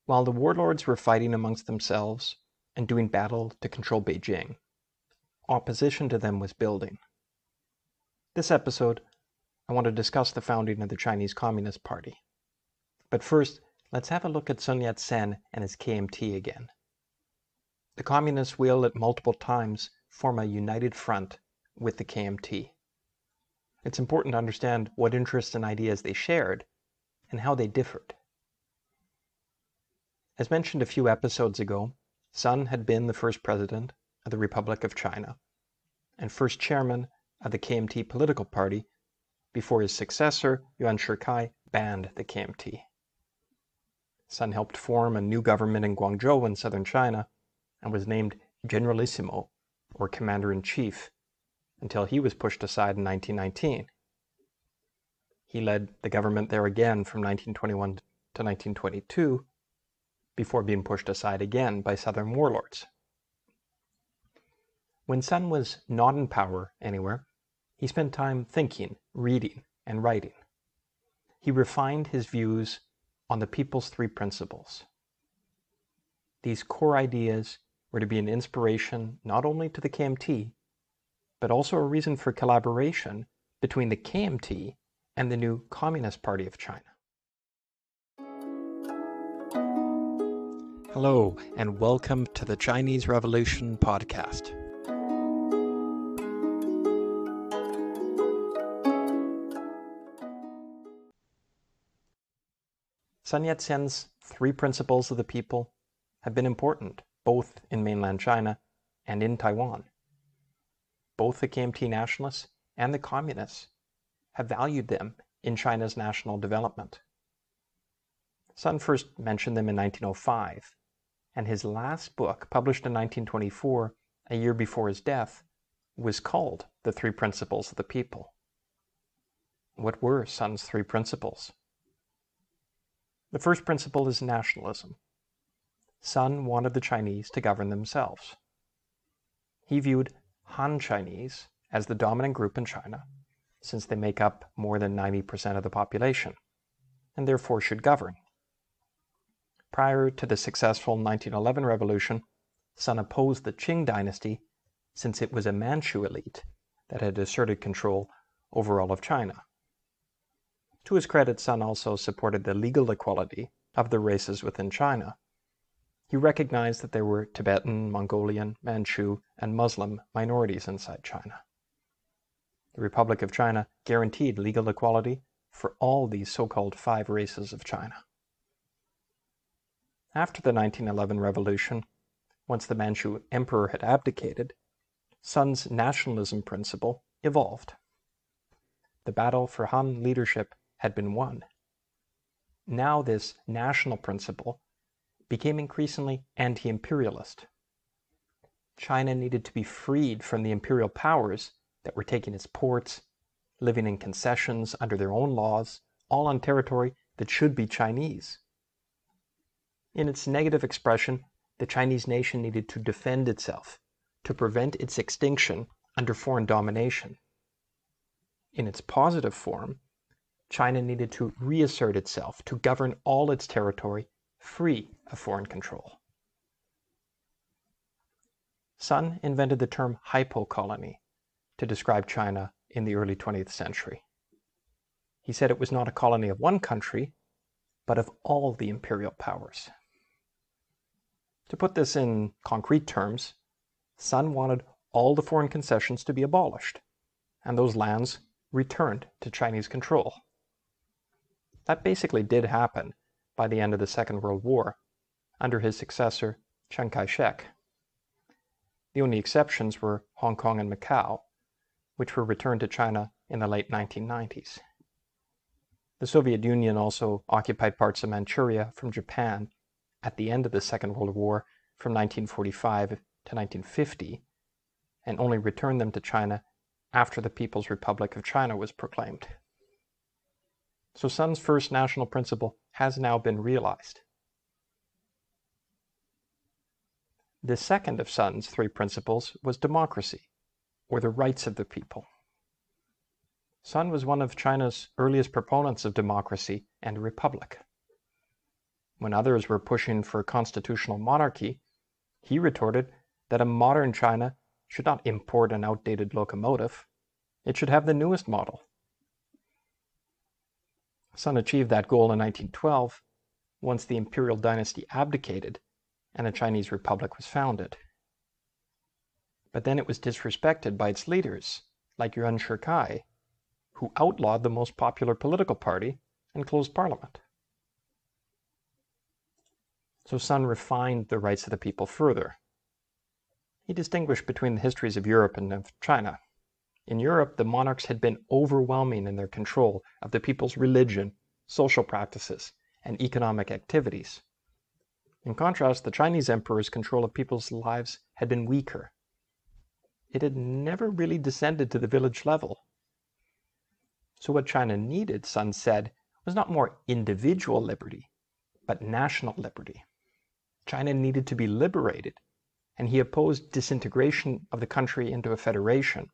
While the warlords were fighting amongst themselves and doing battle to control Beijing, opposition to them was building. This episode, I want to discuss the founding of the Chinese Communist Party. But first, let's have a look at Sun Yat-sen and his KMT again. The Communists will at multiple times form a united front with the KMT. It's important to understand what interests and ideas they shared and how they differed. As mentioned a few episodes ago, Sun had been the first president of the Republic of China and first chairman of the KMT political party before his successor, Yuan Shikai, banned the KMT. Sun helped form a new government in Guangzhou in southern China and was named Generalissimo, or Commander-in-Chief, until he was pushed aside in 1919. He led the government there again from 1921 to 1922, before being pushed aside again by southern warlords. When Sun was not in power anywhere, he spent time thinking, reading, and writing. He refined his views on the People's Three Principles. These core ideas were to be an inspiration not only to the KMT, but also a reason for collaboration between the KMT and the new Communist Party of China. Hello, and welcome to the Chinese Revolution podcast. Sun Yat-sen's three principles of the people have been important, both in mainland China and in Taiwan. Both the KMT nationalists and the communists have valued them in China's national development. Sun first mentioned them in 1905, and his last book, published in 1924, a year before his death, was called The Three Principles of the People. What were Sun's three principles? The first principle is nationalism. Sun wanted the Chinese to govern themselves. He viewed Han Chinese as the dominant group in China, since they make up more than 90% of the population, and therefore should govern. Prior to the successful 1911 revolution, Sun opposed the Qing dynasty since it was a Manchu elite that had asserted control over all of China. To his credit, Sun also supported the legal equality of the races within China. He recognized that there were Tibetan, Mongolian, Manchu, and Muslim minorities inside China. The Republic of China guaranteed legal equality for all these so-called five races of China. After the 1911 revolution, once the Manchu emperor had abdicated, Sun's nationalism principle evolved. The battle for Han leadership had been won. Now this national principle became increasingly anti-imperialist. China needed to be freed from the imperial powers that were taking its ports, living in concessions under their own laws, all on territory that should be Chinese. In its negative expression, the Chinese nation needed to defend itself, to prevent its extinction under foreign domination. In its positive form, China needed to reassert itself, to govern all its territory free of foreign control. Sun invented the term hypocolony to describe China in the early 20th century. He said it was not a colony of one country, but of all the imperial powers. To put this in concrete terms, Sun wanted all the foreign concessions to be abolished, and those lands returned to Chinese control. That basically did happen by the end of the Second World War, under his successor, Chiang Kai-shek. The only exceptions were Hong Kong and Macau, which were returned to China in the late 1990s. The Soviet Union also occupied parts of Manchuria from Japan at the end of the Second World War from 1945 to 1950, and only returned them to China after the People's Republic of China was proclaimed. So Sun's first national principle has now been realized. The second of Sun's three principles was democracy, or the rights of the people. Sun was one of China's earliest proponents of democracy and a republic. When others were pushing for a constitutional monarchy, he retorted that a modern China should not import an outdated locomotive. It should have the newest model. Sun achieved that goal in 1912, once the imperial dynasty abdicated and a Chinese republic was founded. But then it was disrespected by its leaders, like Yuan Shikai, who outlawed the most popular political party and closed parliament. So Sun refined the rights of the people further. He distinguished between the histories of Europe and of China. In Europe, the monarchs had been overwhelming in their control of the people's religion, social practices, and economic activities. In contrast, the Chinese emperor's control of people's lives had been weaker. It had never really descended to the village level. So what China needed, Sun said, was not more individual liberty, but national liberty. China needed to be liberated, and he opposed disintegration of the country into a federation.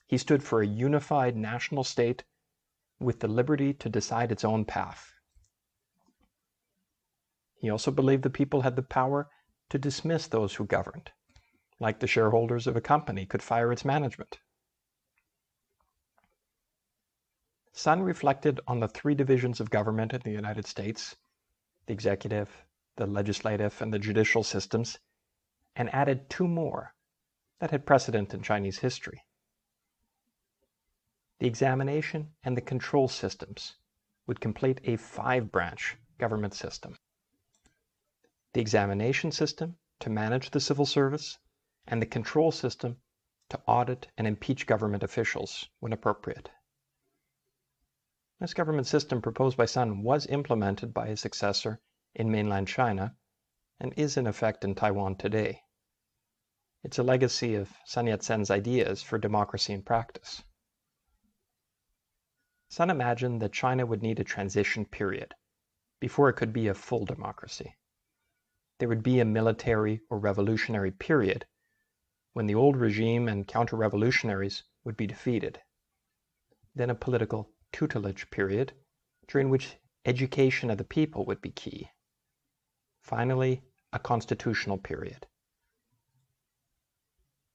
He stood for a unified national state with the liberty to decide its own path. He also believed the people had the power to dismiss those who governed, like the shareholders of a company could fire its management. Sun reflected on the three divisions of government in the United States, the executive, the legislative, and the judicial systems, and added two more that had precedent in Chinese history. The examination and the control systems would complete a 5-branch government system. The examination system to manage the civil service, and the control system to audit and impeach government officials when appropriate. This government system proposed by Sun was implemented by his successor in mainland China and is in effect in Taiwan today. It's a legacy of Sun Yat-sen's ideas for democracy in practice. Sun imagined that China would need a transition period before it could be a full democracy. There would be a military or revolutionary period when the old regime and counter-revolutionaries would be defeated. Then a political tutelage period during which education of the people would be key. Finally, a constitutional period.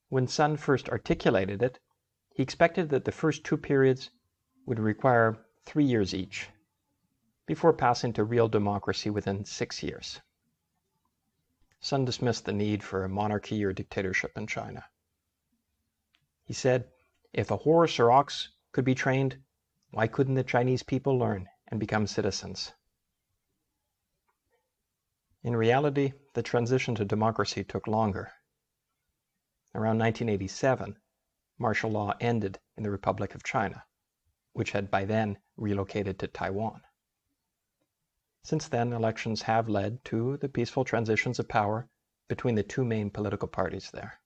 When Sun first articulated it, he expected that the first two periods would require 3 years each, before passing to real democracy within 6 years. Sun dismissed the need for a monarchy or dictatorship in China. He said, if a horse or ox could be trained, why couldn't the Chinese people learn and become citizens? In reality, the transition to democracy took longer. Around 1987, martial law ended in the Republic of China, which had by then relocated to Taiwan. Since then, elections have led to the peaceful transitions of power between the two main political parties there.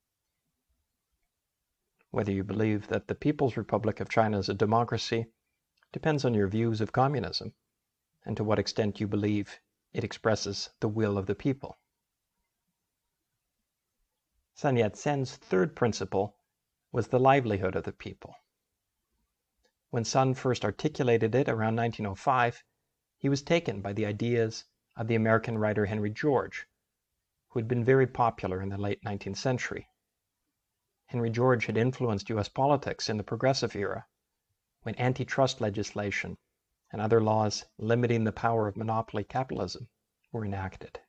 Whether you believe that the People's Republic of China is a democracy depends on your views of communism and to what extent you believe it expresses the will of the people. Sun Yat-sen's third principle was the livelihood of the people. When Sun first articulated it around 1905, he was taken by the ideas of the American writer Henry George, who had been very popular in the late 19th century. Henry George had influenced U.S. politics in the Progressive era, when antitrust legislation and other laws limiting the power of monopoly capitalism were enacted.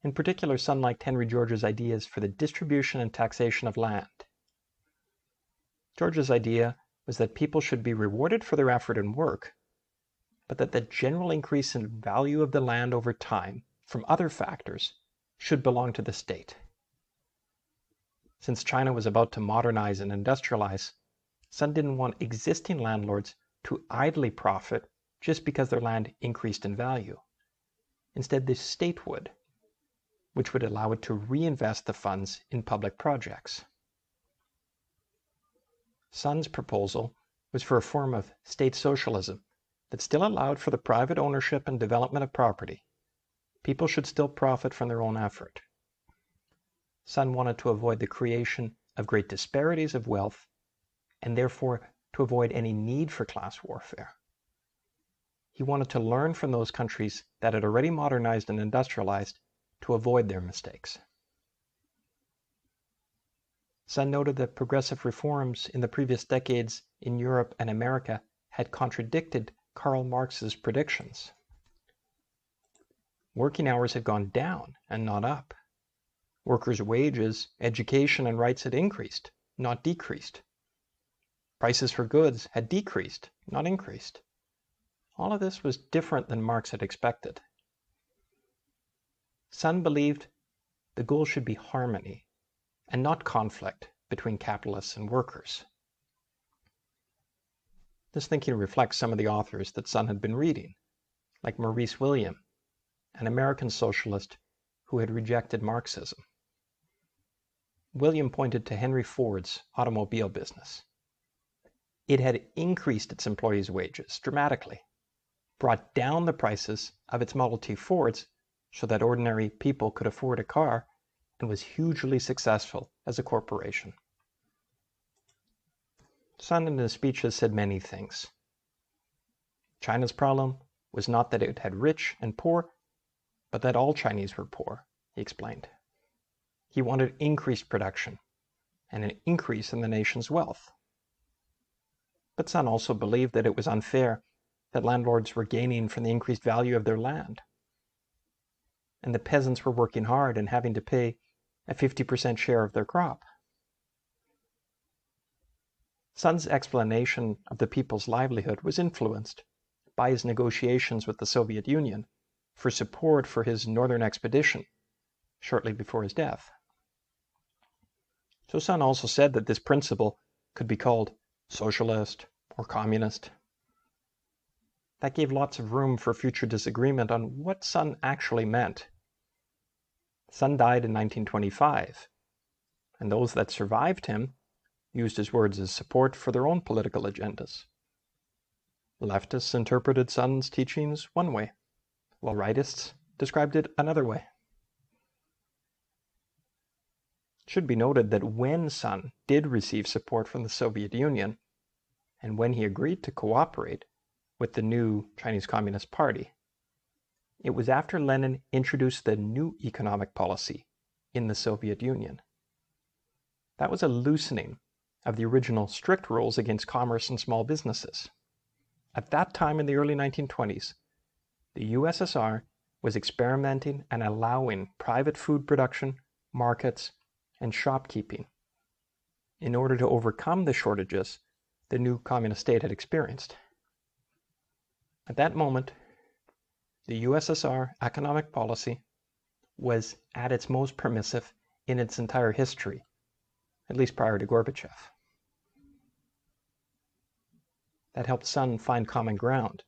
In particular, Sun liked Henry George's ideas for the distribution and taxation of land. George's idea was that people should be rewarded for their effort and work, but that the general increase in value of the land over time from other factors should belong to the state. Since China was about to modernize and industrialize, Sun didn't want existing landlords to idly profit just because their land increased in value. Instead, the state would, which would allow it to reinvest the funds in public projects. Sun's proposal was for a form of state socialism that still allowed for the private ownership and development of property. People should still profit from their own effort. Sun wanted to avoid the creation of great disparities of wealth and therefore to avoid any need for class warfare. He wanted to learn from those countries that had already modernized and industrialized to avoid their mistakes. Sun noted that progressive reforms in the previous decades in Europe and America had contradicted Karl Marx's predictions. Working hours had gone down and not up. Workers' wages, education, and rights had increased, not decreased. Prices for goods had decreased, not increased. All of this was different than Marx had expected. Sun believed the goal should be harmony and not conflict between capitalists and workers. This thinking reflects some of the authors that Sun had been reading, like Maurice William, an American socialist who had rejected Marxism. William pointed to Henry Ford's automobile business. It had increased its employees' wages dramatically, brought down the prices of its Model T Fords so that ordinary people could afford a car, and was hugely successful as a corporation. Sun in his speeches said many things. China's problem was not that it had rich and poor, but that all Chinese were poor, he explained. He wanted increased production and an increase in the nation's wealth. But Sun also believed that it was unfair that landlords were gaining from the increased value of their land, and the peasants were working hard and having to pay a 50% share of their crop. Sun's explanation of the people's livelihood was influenced by his negotiations with the Soviet Union for support for his northern expedition shortly before his death. So Sun also said that this principle could be called socialist or communist. That gave lots of room for future disagreement on what Sun actually meant. Sun died in 1925, and those that survived him used his words as support for their own political agendas. Leftists interpreted Sun's teachings one way, while rightists described it another way. It should be noted that when Sun did receive support from the Soviet Union, and when he agreed to cooperate with the new Chinese Communist Party, it was after Lenin introduced the new economic policy in the Soviet Union. That was a loosening of the original strict rules against commerce and small businesses. At that time in the early 1920s, the USSR was experimenting and allowing private food production, markets, and shopkeeping in order to overcome the shortages the new communist state had experienced. At that moment, the USSR economic policy was at its most permissive in its entire history, at least prior to Gorbachev. That helped Sun find common ground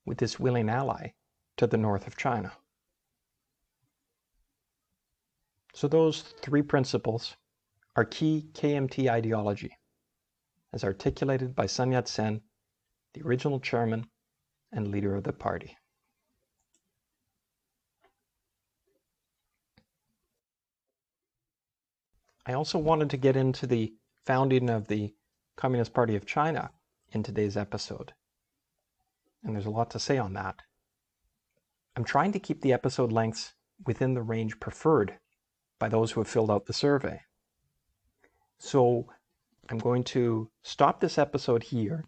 with this willing ally to the north of China. So those three principles are key KMT ideology, as articulated by Sun Yat-sen, the original chairman and leader of the party. I also wanted to get into the founding of the Communist Party of China in today's episode, and there's a lot to say on that. I'm trying to keep the episode lengths within the range preferred by those who have filled out the survey. So I'm going to stop this episode here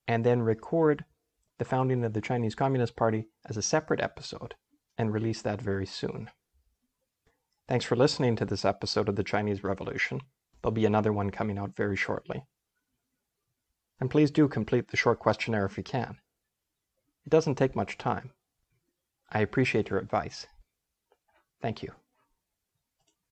and then record the founding of the Chinese Communist Party as a separate episode and release that very soon. Thanks for listening to this episode of the Chinese Revolution. There'll be another one coming out very shortly. And please do complete the short questionnaire if you can. It doesn't take much time. I appreciate your advice. Thank you.